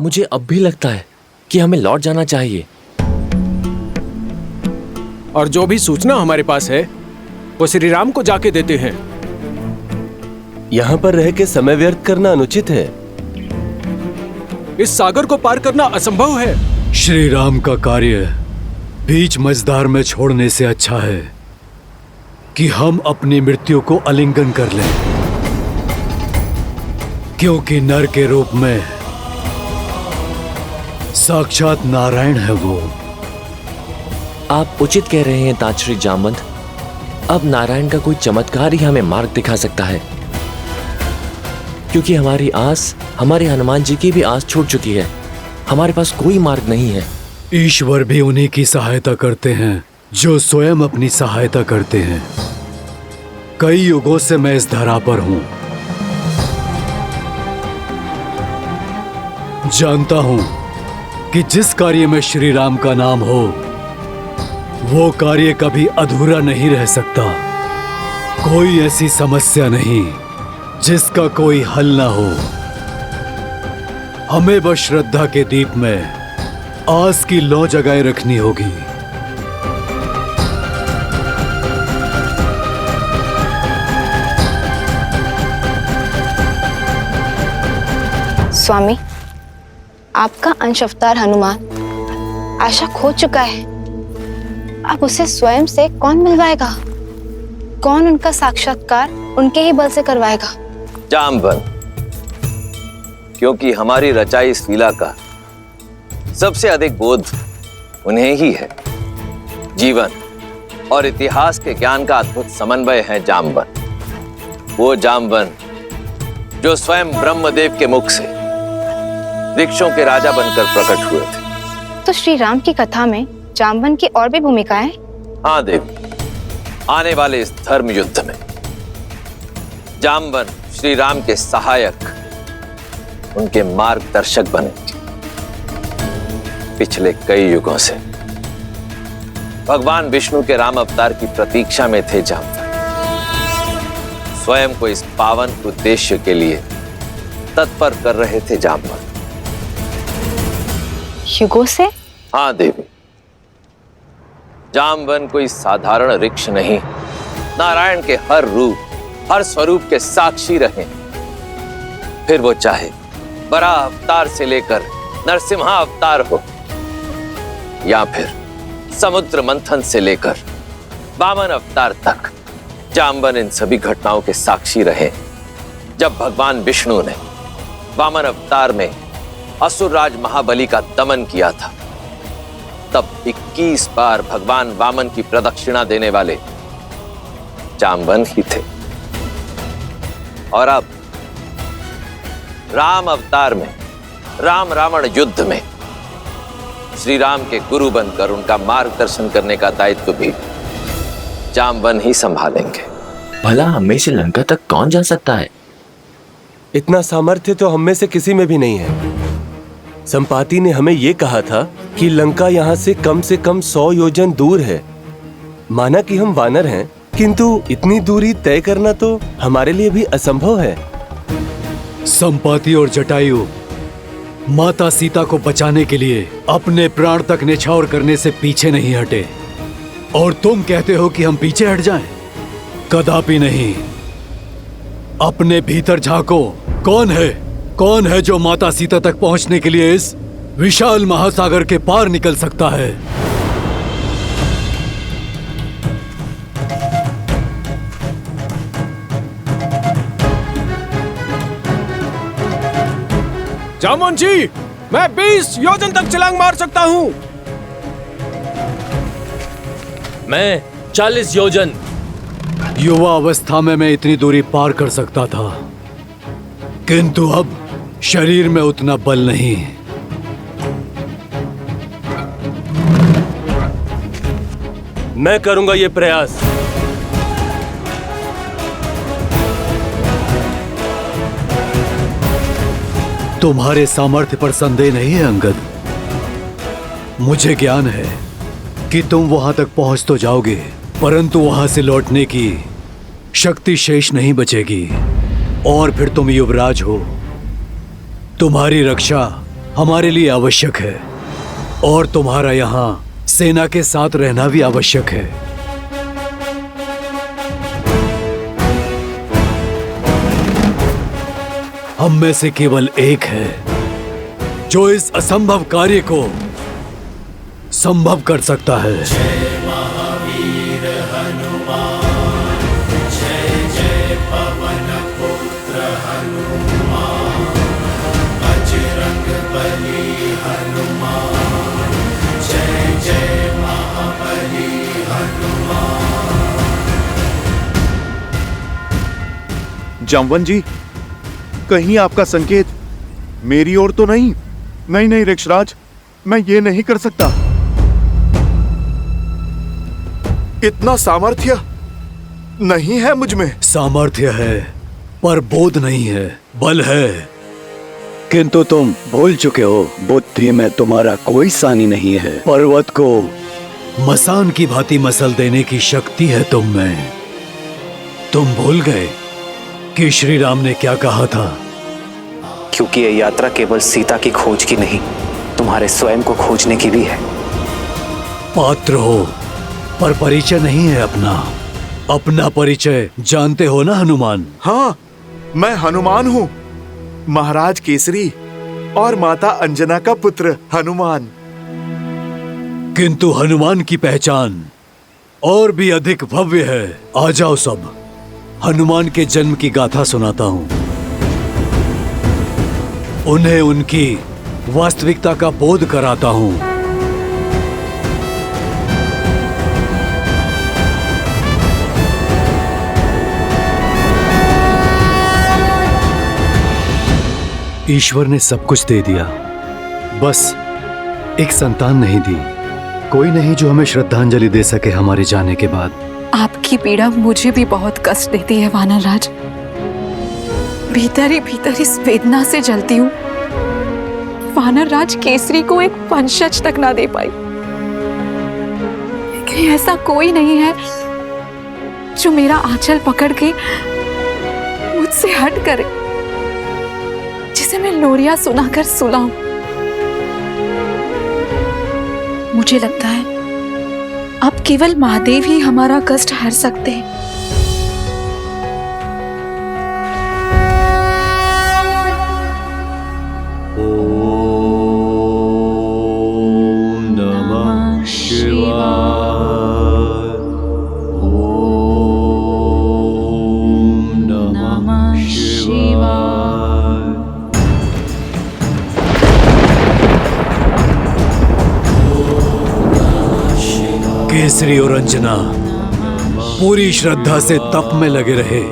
मुझे अब भी लगता है कि हमें लौट जाना चाहिए। और जो भी सूचना हमारे पास है वो श्री राम को जाके देते हैं। यहाँ पर रह के समय व्यर्थ करना अनुचित है। इस सागर को पार करना असंभव है। श्री राम का कार्य बीच मझधार में छोड़ने से अच्छा है कि हम अपनी मृत्यु को आलिंगन कर लें, क्योंकि नर के रूप में साक्षात नारायण है वो। आप उचित कह रहे हैं ताजश्री जामवंत। अब नारायण का कोई चमत्कार ही हमें मार्ग दिखा सकता है, क्योंकि हमारी आस, हमारे हनुमान जी की भी आस छूट चुकी है। हमारे पास कोई मार्ग नहीं है। ईश्वर भी उन्हीं की सहायता करते हैं जो स्वयं अपनी सहायता करते हैं। कई युगों से मैं इस धरा पर हूं, जानता हूं कि जिस कार्य में श्री राम का नाम हो वो कार्य कभी अधूरा नहीं रह सकता। कोई ऐसी समस्या नहीं जिसका कोई हल ना हो। हमें बस श्रद्धा के दीप में आस की लौ जगाए रखनी होगी। स्वामी, आपका अंश अवतार हनुमान आशा खो चुका है। अब उसे स्वयं से कौन मिलवाएगा? कौन उनका साक्षात्कार उनके ही बल से करवाएगा? जामवंत, क्योंकि हमारी रचाई इस लीला का सबसे अधिक बोध उन्हें ही है। जीवन और इतिहास के ज्ञान का अद्भुत समन्वय है जामवंत। वो जामवंत जो स्वयं ब्रह्मदेव के मुख से वृक्षों के राजा बनकर प्रकट हुए थे। तो श्री राम की कथा में जामवंत की और भी भूमिकाएं? हाँ देवी, आने वाले इस धर्म युद्ध में जामवंत श्री राम के सहायक, उनके मार्गदर्शक बनेंगे। पिछले कई युगों से भगवान विष्णु के राम अवतार की प्रतीक्षा में थे जामवंत। स्वयं को इस पावन उद्देश्य के लिए तत्पर कर रहे थे जामवंत। युगों से? हाँ देवी, जामवंत कोई साधारण वृक्ष नहीं, नारायण के हर रूप, हर स्वरूप के साक्षी रहे। फिर वो चाहे बराह अवतार से लेकर नरसिम्हा अवतार हो, या फिर समुद्र मंथन से लेकर वामन अवतार तक, जामवंत इन सभी घटनाओं के साक्षी रहे। जब भगवान विष्णु ने वामन अवतार में असुरराज महाबली का दमन किया था, तब 21 बार भगवान वामन की प्रदक्षिणा देने वाले जामवंत ही थे। और अब राम अवतार में, राम रावण युद्ध में श्री राम के गुरु बनकर उनका मार्गदर्शन करने का दायित्व भी जामवंत ही संभालेंगे। भला हमें से लंका तक कौन जा सकता है? इतना सामर्थ्य तो हम में से किसी में भी नहीं है। संपाति ने हमें ये कहा था कि लंका यहाँ से कम 100 योजन दूर है। माना कि हम वानर हैं, किंतु इतनी दूरी तय करना तो हमारे लिए भी असंभव है। संपाति और जटायु माता सीता को बचाने के लिए अपने प्राण तक न्यौछावर करने से पीछे नहीं हटे, और तुम कहते हो कि हम पीछे हट जाएं? कदापि नहीं। अपने भीतर झांको। कौन है जो माता सीता तक पहुंचने के लिए इस विशाल महासागर के पार निकल सकता है? जामवंत जी, मैं 20 योजन तक छलांग मार सकता हूं। मैं 40 योजन। युवा अवस्था में मैं इतनी दूरी पार कर सकता था, किंतु अब शरीर में उतना बल नहीं। मैं करूंगा ये प्रयास। तुम्हारे सामर्थ्य पर संदेह नहीं है अंगद। मुझे ज्ञान है कि तुम वहां तक पहुंच तो जाओगे, परंतु वहां से लौटने की शक्ति शेष नहीं बचेगी। और फिर तुम युवराज हो, तुम्हारी रक्षा हमारे लिए आवश्यक है और तुम्हारा यहाँ सेना के साथ रहना भी आवश्यक है। हम में से केवल एक है जो इस असंभव कार्य को संभव कर सकता है। जामवन जी, कहीं आपका संकेत मेरी ओर तो नहीं? नहीं ऋक्षराज, मैं ये नहीं कर सकता। इतना सामर्थ्य नहीं है मुझ में। सामर्थ्य है पर बोध नहीं है, बल है। किंतु तुम भूल चुके हो, बुद्धि में तुम्हारा कोई सानी नहीं है। पर्वत को मसान की भांति मसल देने की शक्ति है तुम में। तुम भूल गए कि श्री राम ने क्या कहा था? क्योंकि यह यात्रा केवल सीता की खोज की नहीं, तुम्हारे स्वयं को खोजने की भी है। पात्र हो पर परिचय नहीं है अपना। अपना परिचय जानते हो ना हनुमान? हाँ, मैं हनुमान हूँ, महाराज केसरी और माता अंजना का पुत्र हनुमान। किंतु हनुमान की पहचान और भी अधिक भव्य है। आ जाओ सब, हनुमान के जन्म की गाथा सुनाता हूं। उन्हें उनकी वास्तविकता का बोध कराता हूं। ईश्वर ने सब कुछ दे दिया, बस एक संतान नहीं दी। कोई नहीं जो हमें श्रद्धांजलि दे सके हमारे जाने के बाद। आपकी पीड़ा मुझे भी बहुत कष्ट देती है वानरराज। भीतर ही इस वेदना से जलती हूँ। वानरराज केसरी को एक वंशज तक ना दे पाई। लेकिन ऐसा कोई नहीं है जो मेरा आंचल पकड़ के मुझसे हट करे, जिसे मैं लोरिया सुनाकर सुलाऊं। मुझे लगता है अब केवल महादेव ही हमारा कष्ट हर सकते हैं। ओम नमः शिवाय। ओम नमः शिवाय। केसरी और अंजना पूरी श्रद्धा से तप में लगे रहे।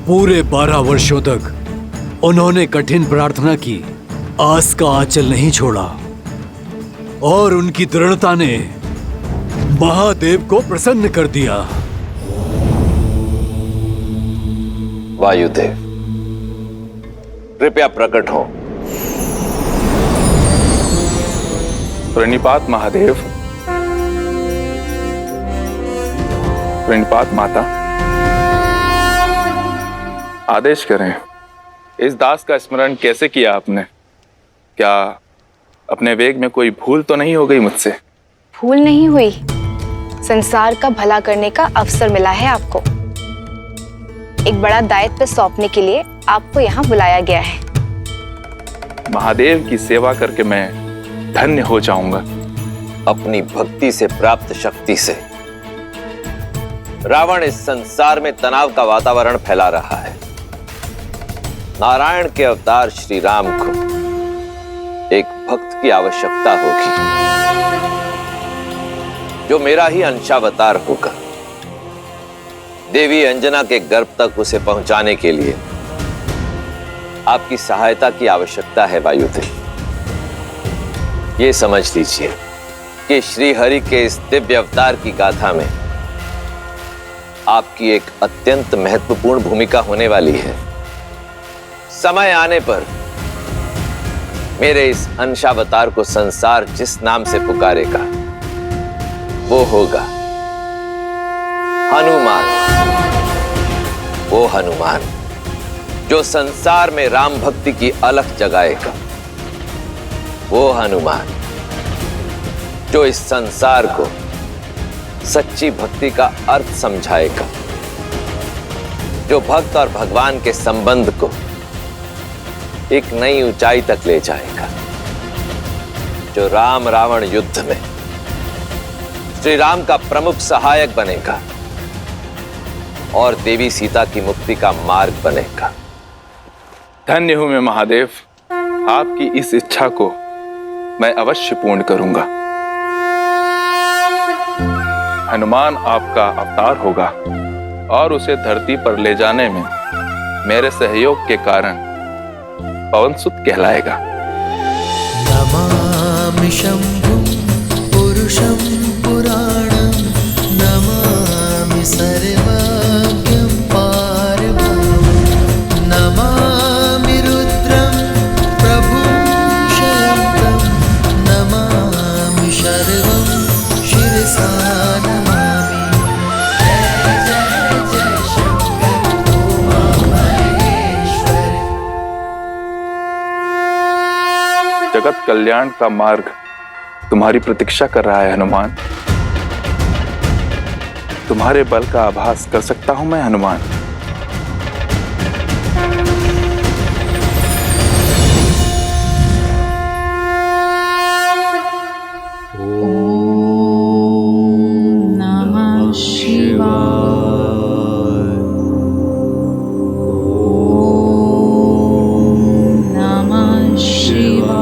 पूरे 12 वर्षों तक उन्होंने कठिन प्रार्थना की, आस का आंचल नहीं छोड़ा और उनकी दृढ़ता ने महादेव को प्रसन्न कर दिया। वायुदेव, कृपया प्रकट हो। प्रणिपात महादेव, प्रणिपात माता। आदेश करें, इस दास का स्मरण कैसे किया आपने? क्या अपने वेग में कोई भूल तो नहीं हो गई मुझसे? भूल नहीं हुई, संसार का भला करने का अवसर मिला है आपको। एक बड़ा दायित्व सौंपने के लिए आपको यहाँ बुलाया गया है। महादेव की सेवा करके मैं धन्य हो जाऊंगा। अपनी भक्ति से प्राप्त शक्ति से रावण इस संसार में तनाव का वातावरण फैला रहा है। नारायण के अवतार श्री राम को एक भक्त की आवश्यकता होगी, जो मेरा ही अंशावतार होगा। देवी अंजना के गर्भ तक उसे पहुंचाने के लिए आपकी सहायता की आवश्यकता है वायुदेव। ये समझ लीजिए कि श्री हरि के इस दिव्य अवतार की गाथा में आपकी एक अत्यंत महत्वपूर्ण भूमिका होने वाली है। समय आने पर मेरे इस अंशावतार को संसार जिस नाम से पुकारेगा वो होगा हनुमान। वो हनुमान जो संसार में राम भक्ति की अलख जगाएगा। वो हनुमान जो इस संसार को सच्ची भक्ति का अर्थ समझाएगा, जो भक्त और भगवान के संबंध को एक नई ऊंचाई तक ले जाएगा, जो राम रावण युद्ध में श्री राम का प्रमुख सहायक बनेगा और देवी सीता की मुक्ति का मार्ग बनेगा। धन्य हूं मैं महादेव, आपकी इस इच्छा को मैं अवश्य पूर्ण करूंगा। हनुमान आपका अवतार होगा और उसे धरती पर ले जाने में मेरे सहयोग के कारण पवनसुत कहलाएगा। नमामि शंभुं पुरुषं पुराणं, नमामि सर्वज्ञं पारब्रह्मं, नमामि रुद्रं प्रभुं शयन्तं, नमामि शर्वं शिरसा नमामि। जय जय जय शंकर उमा महेश्वर। जगत कल्याण का मार्ग तुम्हारी प्रतीक्षा कर रहा है हनुमान। तुम्हारे बल का आभास कर सकता हूं मैं हनुमान। नमः शिवाय। नमः शिवाय।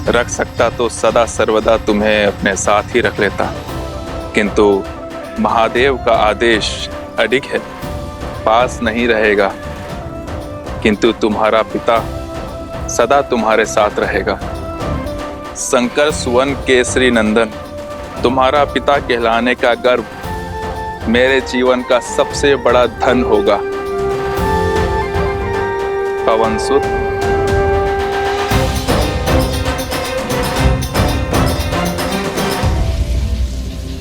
रख सकता तो सदा सर्वदा तुम्हें अपने साथ ही रख लेता, किंतु महादेव का आदेश अडिग है, पास नहीं रहेगा, किंतु तुम्हारा पिता सदा तुम्हारे साथ रहेगा। शंकर सुवन केसरी नंदन, तुम्हारा पिता कहलाने का गर्व मेरे जीवन का सबसे बड़ा धन होगा। पवनसुत